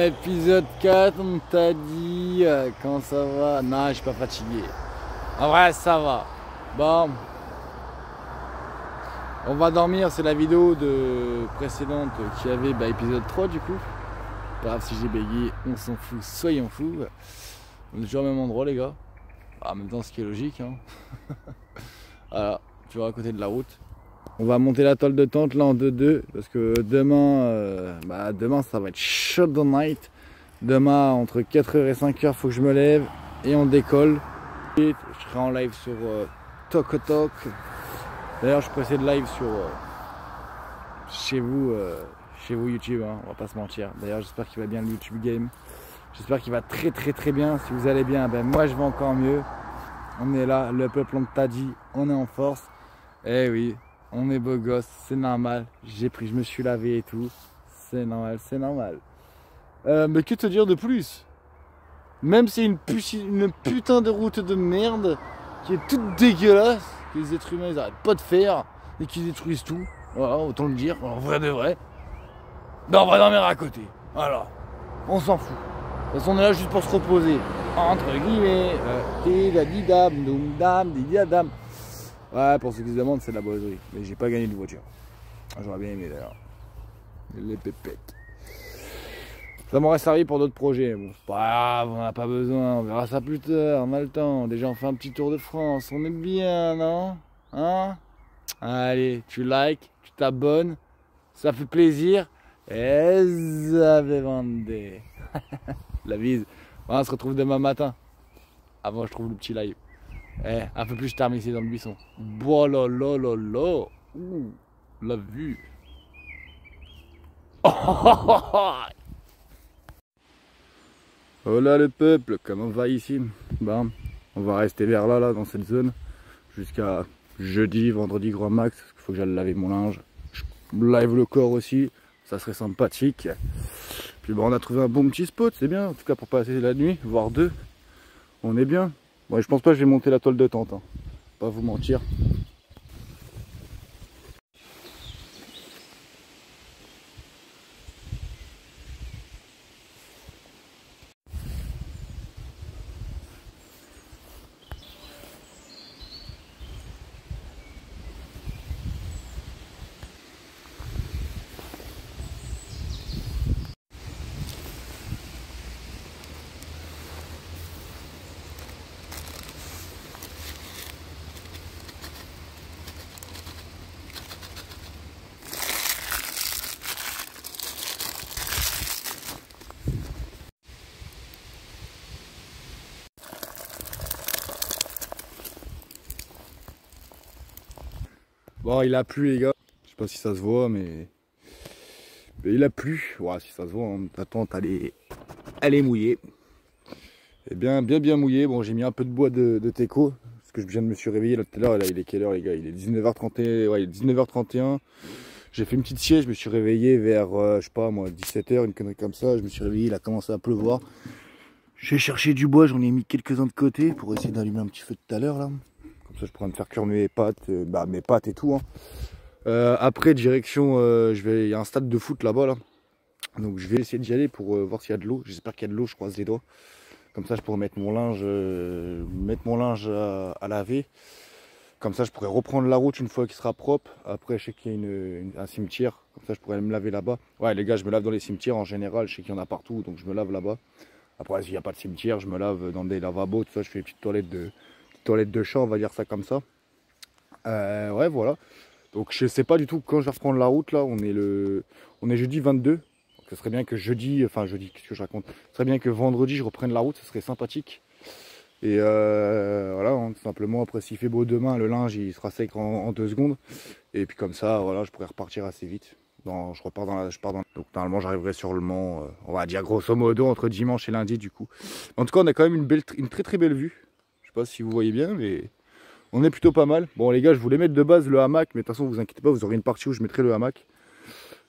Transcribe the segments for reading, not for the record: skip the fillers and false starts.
Épisode 4, on t'a dit comment ça va? Non, je suis pas fatigué. En vrai, ça va. Bon, on va dormir. C'est la vidéo précédente qui avait épisode 3 du coup. Pas grave si j'ai bégayé, on s'en fout, soyons fous. On est toujours au même endroit, les gars. En même temps, ce qui est logique. Hein. Voilà, toujours à côté de la route. On va monter la tôle de tente là en 2-2 parce que demain ça va être shut the night. Demain entre 4h et 5h faut que je me lève et on décolle. Je serai en live sur Tokotok. D'ailleurs je précède live sur chez vous YouTube, hein, on va pas se mentir. D'ailleurs j'espère qu'il va bien le YouTube game. J'espère qu'il va très bien. Si vous allez bien, moi je vais encore mieux. On est là, le peuple on t'a dit, on est en force. Eh oui. On est beau gosse, c'est normal. Je me suis lavé et tout. C'est normal, c'est normal. Mais que te dire de plus? Même si une putain de route de merde qui est toute dégueulasse, que les êtres humains ils arrêtent pas de faire et qui détruisent tout. Voilà, autant le dire, en vrai de vrai. Ben on va dormir à côté. Voilà, on s'en fout. De toute façon, on est là juste pour se reposer. Entre guillemets, didadam. Ouais, pour ceux qui se demandent, c'est de la boiserie. Mais j'ai pas gagné de voiture. J'aurais bien aimé d'ailleurs. Les pépettes. Ça m'aurait servi pour d'autres projets. Bon, c'est pas grave, on n'a pas besoin. On verra ça plus tard. On a le temps. Déjà, on fait un petit tour de France. On est bien, non? Hein? Allez, tu likes, tu t'abonnes. Ça fait plaisir. Et ça fait vendre. La bise. On se retrouve demain matin. Avant, je trouve le petit live. Un peu plus je termine ici dans le buisson. Voilà, la vue. Voilà le peuple, comment on va ici? Bon, on va rester vers là, dans cette zone, jusqu'à jeudi, vendredi grand max. Il faut que j'aille laver mon linge. Je lave le corps aussi, ça serait sympathique. Puis bon, on a trouvé un bon petit spot, c'est bien. En tout cas pour passer la nuit, voire deux. On est bien. Bon, je pense pas que je vais monter la toile de tente, hein. Pas vous mentir. Bon, il a plu les gars. Je sais pas si ça se voit, mais il a plu. Ouais, si ça se voit, hein. Ta tente elle est mouillée. Et bien mouillée. Bon, j'ai mis un peu de bois de teco parce que je viens de me suis réveillé là tout à l'heure. Il est quelle heure les gars? Il est 19h31. Ouais, il est 19h31. J'ai fait une petite sieste. Je me suis réveillé vers je sais pas moi 17h, une connerie comme ça. Je me suis réveillé, il a commencé à pleuvoir. J'ai cherché du bois, j'en ai mis quelques-uns de côté pour essayer d'allumer un petit feu tout à l'heure là. Comme ça je pourrais me faire cuire mes pâtes, et tout. Hein. Après direction, il y a un stade de foot là-bas là. Donc je vais essayer d'y aller pour voir s'il y a de l'eau. J'espère qu'il y a de l'eau, je croise les doigts. Comme ça je pourrais mettre mon linge, à laver. Comme ça je pourrais reprendre la route une fois qu'il sera propre. Après je sais qu'il y a un cimetière. Comme ça je pourrais me laver là-bas. Ouais les gars, je me lave dans les cimetières en général. Je sais qu'il y en a partout, donc je me lave là-bas. Après s'il n'y a pas de cimetière, je me lave dans des lavabos. Tout ça, je fais une petite toilette de chat, on va dire ça comme ça. Ouais voilà. Donc je sais pas du tout quand je vais reprendre la route là. On est jeudi 22. Donc ce serait bien que jeudi, qu'est-ce que je raconte? Ce serait bien que vendredi je reprenne la route, ce serait sympathique. Et voilà, hein, tout simplement. Après s'il fait beau demain, le linge il sera sec en 2 secondes. Et puis comme ça, voilà, je pourrais repartir assez vite. Je pars dans. Donc normalement j'arriverai sur le Mans, on va dire grosso modo entre dimanche et lundi du coup. En tout cas on a quand même une très très belle vue. Je sais pas si vous voyez bien, mais on est plutôt pas mal. Bon les gars, je voulais mettre de base le hamac, mais de toute façon vous inquiétez pas, vous aurez une partie où je mettrai le hamac.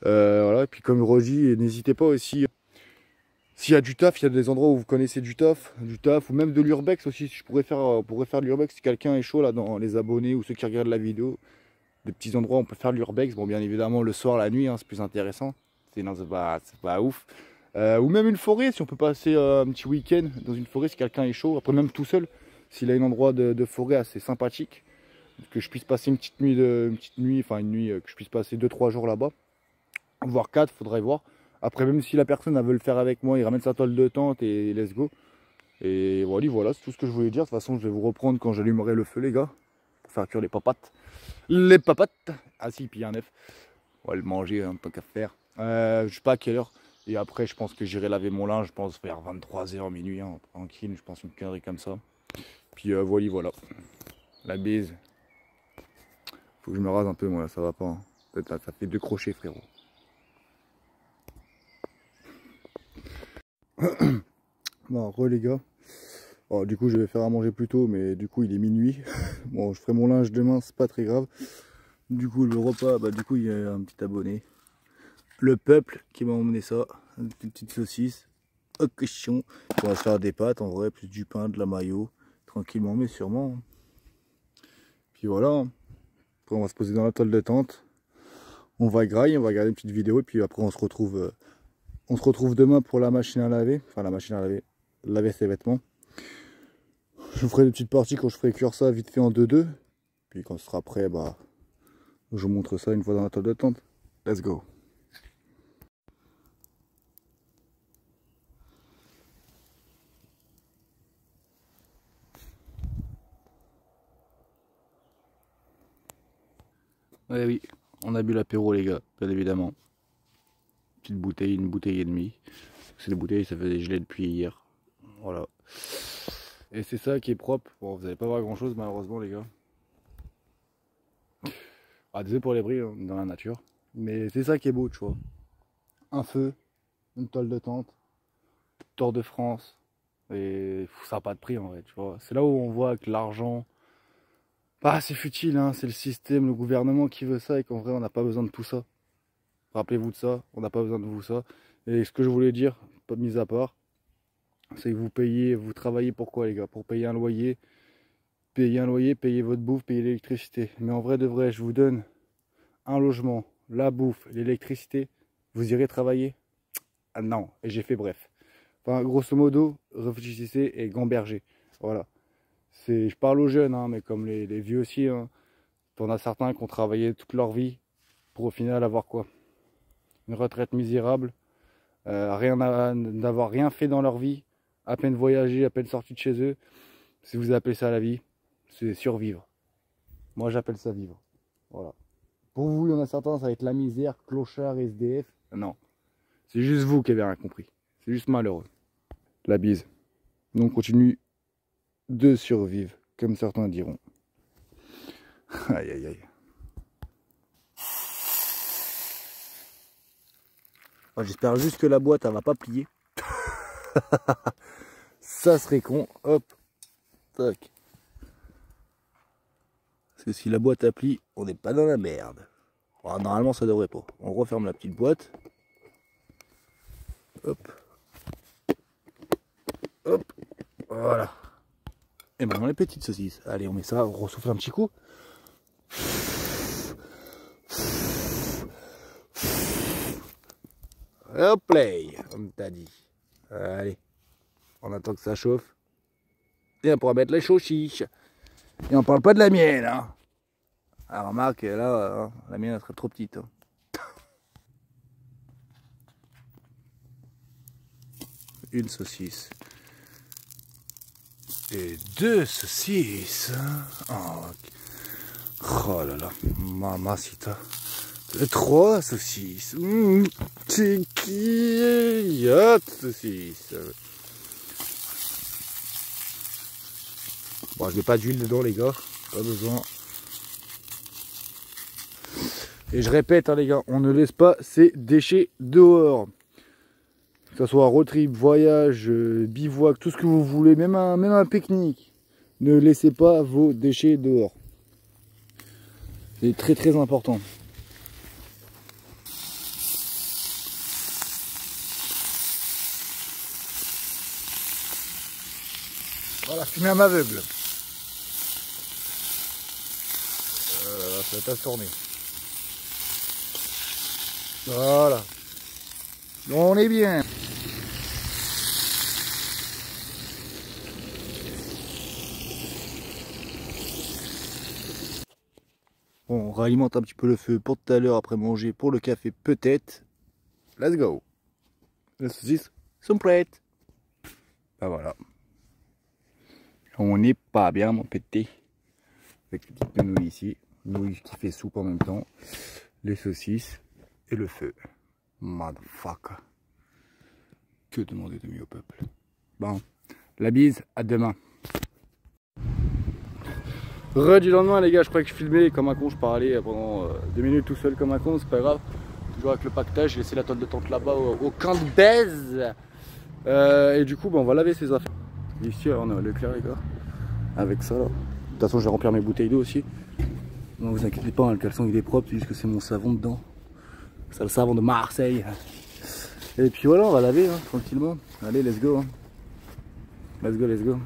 Voilà, et puis comme redit, n'hésitez pas aussi, s'il y a du taf, il y a des endroits où vous connaissez du taf, ou même de l'urbex aussi, je pourrais faire de l'urbex si quelqu'un est chaud là dans les abonnés ou ceux qui regardent la vidéo. Des petits endroits où on peut faire de l'urbex, bon bien évidemment le soir, la nuit, hein, c'est plus intéressant. Sinon c'est pas ouf. Ou même une forêt, si on peut passer un petit week-end dans une forêt, si quelqu'un est chaud. Après même tout seul, s'il a un endroit de forêt assez sympathique, que je puisse passer une petite nuit, que je puisse passer 2-3 jours là-bas, voire 4, faudrait voir. Après, même si la personne elle veut le faire avec moi, il ramène sa toile de tente et let's go. Et voilà, c'est tout ce que je voulais dire. De toute façon, je vais vous reprendre quand j'allumerai le feu, les gars, pour faire cuire les papates. Les papates. Ah si, puis il y a un œuf. On va le manger, un peu qu'à faire. Je sais pas à quelle heure. Et après, je pense que j'irai laver mon linge, je pense vers 23h, minuit, hein, tranquille, je pense une connerie comme ça. Puis voilà. La bise. Faut que je me rase un peu, moi, là, ça va pas. Hein. Ça fait 2 crochets, frérot. Bon, les gars. Alors, du coup, je vais faire à manger plus tôt, mais du coup, il est minuit. Bon, je ferai mon linge demain, c'est pas très grave. Du coup, le repas, du coup, il y a un petit abonné. Le peuple qui m'a emmené ça, une petite saucisse, au question. On va se faire des pâtes en vrai, plus du pain, de la mayo, tranquillement mais sûrement. Puis voilà, après on va se poser dans la toile de tente, on va grailler, on va regarder une petite vidéo et puis après on se retrouve demain pour la machine à laver, laver ses vêtements. Je vous ferai des petites parties quand je ferai cuire ça vite fait en 2-2. Puis quand ce sera prêt, je vous montre ça une fois dans la toile de tente. Let's go. Ouais, oui, on a bu l'apéro les gars, bien évidemment. Petite bouteille, une bouteille et demie. C'est des bouteilles, ça fait des gelées depuis hier. Voilà. Et c'est ça qui est propre. Bon, vous n'allez pas voir grand chose malheureusement les gars. Désolé pour les bruits hein, dans la nature. Mais c'est ça qui est beau, tu vois. Un feu, une toile de tente, Tour de France. Et ça n'a pas de prix en vrai, tu vois. C'est là où on voit que l'argent, c'est futile, hein. C'est le système, le gouvernement qui veut ça et qu'en vrai on n'a pas besoin de tout ça. Rappelez-vous de ça, on n'a pas besoin de vous ça. Et ce que je voulais dire, pas de mise à part, c'est que vous travaillez pour quoi les gars? Pour payer un loyer, payer votre bouffe, payer l'électricité. Mais en vrai de vrai, je vous donne un logement, la bouffe, l'électricité, vous irez travailler? Ah non, et j'ai fait bref. Enfin, grosso modo, réfléchissez et gambergez. Voilà. Je parle aux jeunes, hein, mais comme les vieux aussi, hein. T'en as certains qui ont travaillé toute leur vie pour au final avoir quoi? Une retraite misérable, d'avoir rien fait dans leur vie, à peine voyagé, à peine sorti de chez eux. Si vous appelez ça la vie, c'est survivre. Moi j'appelle ça vivre. Voilà. Pour vous, il y en a certains, ça va être la misère, clochard, SDF. Non. C'est juste vous qui avez rien compris. C'est juste malheureux. La bise. Nous on continue de survivre, comme certains diront. Aïe aïe aïe. J'espère juste que la boîte elle va pas plier. Ça serait con. Hop. Tac. Parce que si la boîte a plie, on n'est pas dans la merde. Alors, normalement ça devrait pas. On referme la petite boîte. Hop. Hop. Voilà. Et maintenant les petites saucisses. Allez, on met ça, on ressouffle un petit coup. Hop play, comme t'as dit. Allez, on attend que ça chauffe. Et on pourra mettre les saucisses. Et on parle pas de la mienne, hein. Alors remarque, là, la mienne elle serait trop petite. Hein. Une saucisse. Et 2 saucisses. Oh là là, mamacita. 3 saucisses. C'est qui? 4 saucisses. Bon, je mets pas d'huile dedans, les gars. Pas besoin. Et je répète, hein, les gars, on ne laisse pas ces déchets dehors. Que ce soit road trip, voyage, bivouac, tout ce que vous voulez, même un pique-nique. Ne laissez pas vos déchets dehors. C'est très très important. Voilà, fumer à m'aveugle. Ça va tourner. Voilà. On est bien. On réalimente un petit peu le feu pour tout à l'heure après manger, pour le café peut-être. Let's go. Les saucisses sont prêtes. Ben voilà. On n'est pas bien mon pété. Avec les petites nouilles ici. Nouilles qui fait soupe en même temps. Les saucisses et le feu. Motherfucker. Que demander de mieux au peuple. Bon, la bise, à demain. Du lendemain les gars, je croyais que je filmais comme un con, je parlais pendant 2 minutes tout seul comme un con, c'est pas grave. Toujours avec le pactage, j'ai laissé la toile de tente là-bas au camp de baise. Et du coup on va laver ses affaires. Ici on a l'éclair les gars. Avec ça là. De toute façon je vais remplir mes bouteilles d'eau aussi. Non vous inquiétez pas, hein, le caleçon il est propre, c'est juste que c'est mon savon dedans. C'est le savon de Marseille. Et puis voilà, on va laver hein, tranquillement. Allez let's go hein. Let's go, let's go.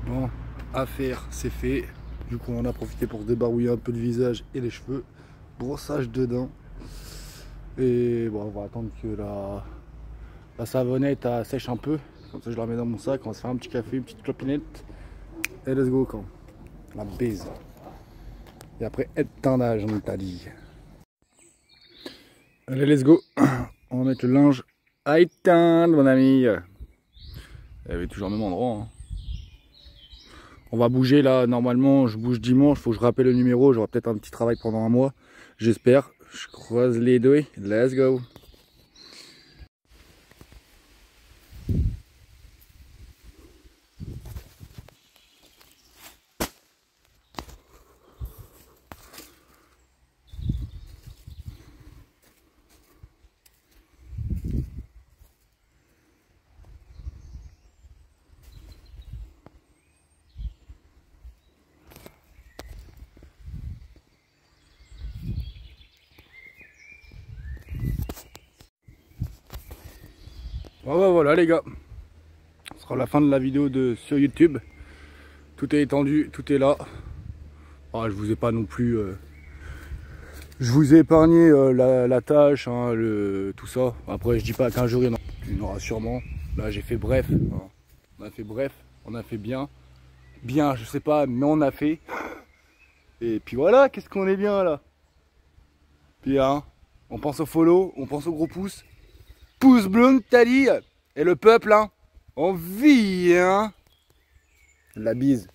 Bon, affaire, c'est fait. Du coup, on a profité pour se débarouiller un peu le visage et les cheveux. Brossage dedans. Et bon, on va attendre que la savonnette sèche un peu. Comme ça, je la mets dans mon sac. On va se faire un petit café, une petite clopinette. Et let's go, quand la baise. Et après, étendage en Italie. Allez, let's go. On va mettre le linge à éteindre, mon ami. Il y avait toujours le même endroit. Hein. On va bouger là, normalement je bouge dimanche, faut que je rappelle le numéro, j'aurai peut-être un petit travail pendant un mois, j'espère, je croise les doigts, let's go. Bon, voilà les gars, ce sera la fin de la vidéo sur YouTube. Tout est étendu, tout est là. Ah, je vous ai pas non plus... je vous ai épargné la tâche, hein, tout ça. Après je dis pas qu'un jour il y en aura sûrement. Là j'ai fait bref. Hein. On a fait bref, on a fait bien. Bien je sais pas, mais on a fait. Et puis voilà, qu'est-ce qu'on est bien là. Puis hein, on pense au follow, on pense au gros pouce. Pouce bleu, t'as dit. Et le peuple, hein, on vit, hein. La bise.